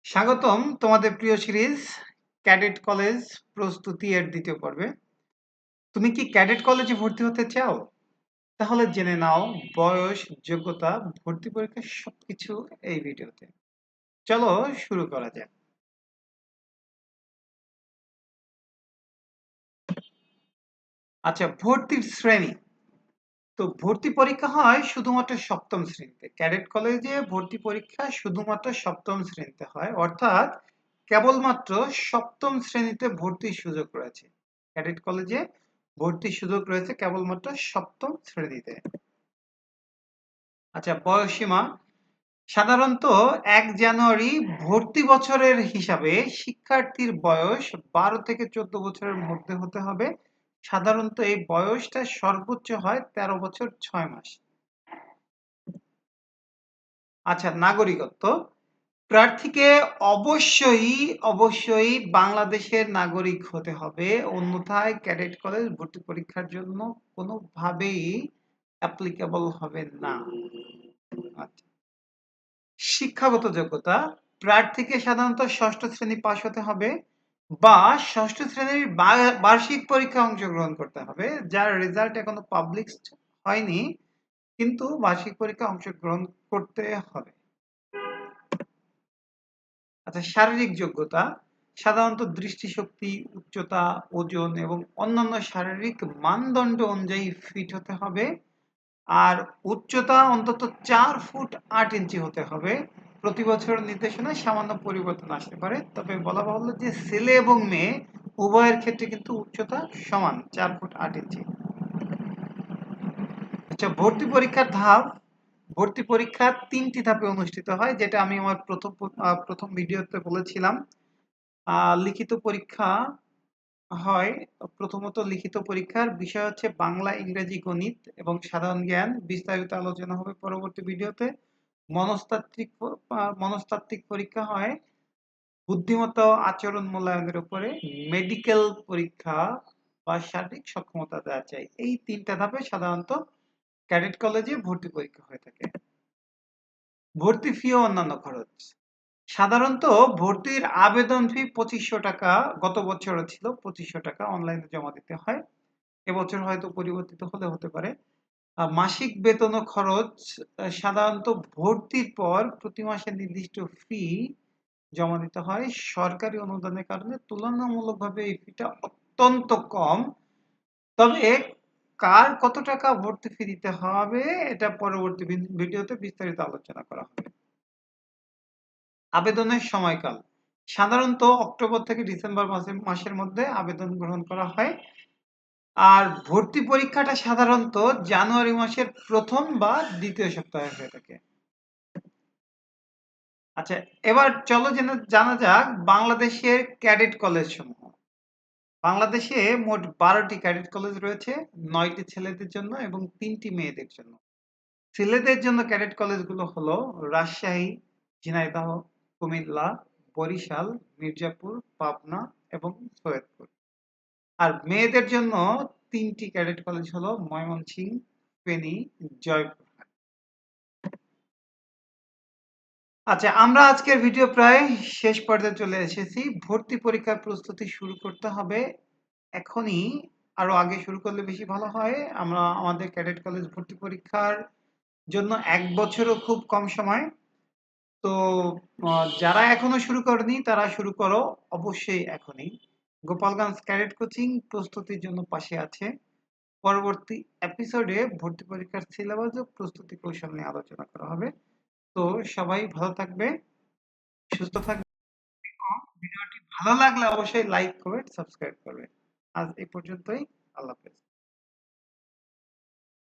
স্বাগতম তোমাদের প্রিয় সিরিজ ক্যাডেট কলেজ প্রস্তুতি এর দ্বিতীয় পর্বে। তুমি কি ক্যাডেট কলেজে ভর্তি হতে চাও? তাহলে জেনে নাও বয়স, যোগ্যতা, ভর্তি পরীক্ষা সবকিছু এই ভিডিওতে। চলো শুরু করা যাক। আচ্ছা, ভর্তির শ্রেণী। তো ভর্তি পরীক্ষা হয় শুধুমাত্র সপ্তম শ্রেণীতে। ক্যাডেট কলেজে ভর্তি পরীক্ষা শুধুমাত্র সপ্তম শ্রেণীতে হয়, অর্থাৎ কেবলমাত্র সপ্তম শ্রেণীতে ভর্তির সুযোগ রয়েছে। ক্যাডেট কলেজে ভর্তির সুযোগ রয়েছে কেবলমাত্র সপ্তম শ্রেণীতে। আচ্ছা, বয়সসীমা। সাধারণত ১ জানুয়ারি ভর্তি বছরের হিসাবে শিক্ষার্থীর বয়স ১২ থেকে ১৪ বছরের মধ্যে হতে হবে। সাধারণত এই বয়সটা সর্বোচ্চ হয় ১৩ বছর ৬ মাস। আচ্ছা, নাগরিকত্ব। প্রার্থীকে অবশ্যই বাংলাদেশের নাগরিক হতে হবে, অন্যথায় ক্যাডেট কলেজ ভর্তি পরীক্ষার জন্য কোনোভাবেই অ্যাপ্লিকেবল হবে না। আচ্ছা, শিক্ষাগত যোগ্যতা। প্রার্থীকে সাধারণত ষষ্ঠ শ্রেণী পাশ হতে হবে বা ষষ্ঠ শ্রেণীর বার্ষিক পরীক্ষায় অংশগ্রহণ করতে হবে, যার রেজাল্ট এখনো পাবলিশ হয়নি, কিন্তু বার্ষিক পরীক্ষায় অংশগ্রহণ করতে হবে। আচ্ছা, শারীরিক যোগ্যতা। সাধারণত দৃষ্টিশক্তি, উচ্চতা, ওজন এবং অন্যান্য শারীরিক মানদণ্ড অনুযায়ী ফিট হতে হবে। আর উচ্চতা অন্তত ৪ ফুট ৮ ইঞ্চি হতে হবে। প্রতি বছর নির্দেশনায় সামান্য পরিবর্তন আসতে পারে, তবে বলা বাহুল্য যে ছেলে এবং মেয়ে উভয়ের ক্ষেত্রে কিন্তু উচ্চতা সমান ৪ ফুট ৮ ইঞ্চি। আচ্ছা, ভর্তি পরীক্ষার ধাপ। ভর্তি পরীক্ষা ৩টি ধাপে অনুষ্ঠিত হয়, যেটা আমি আমার প্রথম ভিডিওতে বলেছিলাম। লিখিত পরীক্ষা হয়। প্রথমত লিখিত পরীক্ষার বিষয় হচ্ছে বাংলা, ইংরেজি, গণিত এবং সাধারণ জ্ঞান। বিস্তারিত আলোচনা হবে পরবর্তী ভিডিওতে। মনস্তাত্ত্বিক পরীক্ষা হয় বুদ্ধিমত্তা ও আচরণ মূল্যায়নের উপরে। মেডিকেল পরীক্ষা বা শারীরিক সক্ষমতা যাচাই। এই ৩টা ধাপে সাধারণত ক্যাডেট কলেজে ভর্তি পরীক্ষা হয়ে থাকে। ভর্তি ফি ও অন্যান্য খরচ। সাধারণত ভর্তির আবেদন ফি ২৫০০ টাকা, গত বছরও ছিল ২৫০০ টাকা, অনলাইনে জমা দিতে হয়। এবছর হয়তো পরিবর্তিত হলে হতে পারে। মাসিক বেতন ও খরচ। সাধারণত ভর্তির পর প্রতি মাসে নির্দিষ্ট ফি জমা দিতে হয়। সরকারি অনুদানের কারণে তুলনামূলকভাবে এই ফিটা অত্যন্ত কম। তবে কার কত টাকা ভর্তি ফি দিতে হবে এটা পরবর্তী ভিডিওতে বিস্তারিত আলোচনা করা হবে। আবেদনের সময়কাল। সাধারণত অক্টোবর থেকে ডিসেম্বর মাসের মধ্যে আবেদন গ্রহণ করা হয়। আর ভর্তি পরীক্ষাটা সাধারণত জানুয়ারি মাসের প্রথম বা দ্বিতীয় সপ্তাহে হয়ে থাকে। আচ্ছা, এবার চলো জানা যাক বাংলাদেশের ক্যাডেট কলেজ সমূহ। বাংলাদেশে মোট ১২টি ক্যাডেট কলেজ রয়েছে, ৯টি ছেলেদের জন্য এবং ৩টি মেয়েদের জন্য। ছেলেদের জন্য ক্যাডেট কলেজগুলো হলো রাজশাহী, ঝিনাইদহ, কুমিল্লা, বরিশাল, মির্জাপুর, পাবনা এবং সৈয়দপুর। আর মেয়েদের জন্য ৩টি ক্যাডেট কলেজ হলো ময়মনসিংহ, ফেনী, জয়পুরহাট। আচ্ছা, আমরা আজকের ভিডিও প্রায় শেষ পর্যায়ে চলে এসেছি। ভর্তি পরীক্ষার প্রস্তুতি শুরু করতে হবে এখনই, আরো আগে শুরু করলে বেশি ভালো হয়। আমাদের ক্যাডেট কলেজ ভর্তি পরীক্ষার জন্য ১ বছরও খুব কম সময়। তো যারা এখনো শুরু করেনি তারা শুরু করো অবশ্যই এখনই। গোপালগঞ্জ ক্যাডেট কোচিং প্রস্তুতির জন্য পাশে আছে। পরবর্তী এপিসোডে ভর্তি পরীক্ষার সিলেবাস ও প্রস্তুতি কৌশল নিয়ে আলোচনা করা হবে। তো সবাই ভালো থাকবে, সুস্থ থাকবে। ভিডিওটি ভালো লাগলে অবশ্যই লাইক, কমেন্ট, সাবস্ক্রাইব করবে। আজ এই পর্যন্তই। আল্লাহ হাফেজ।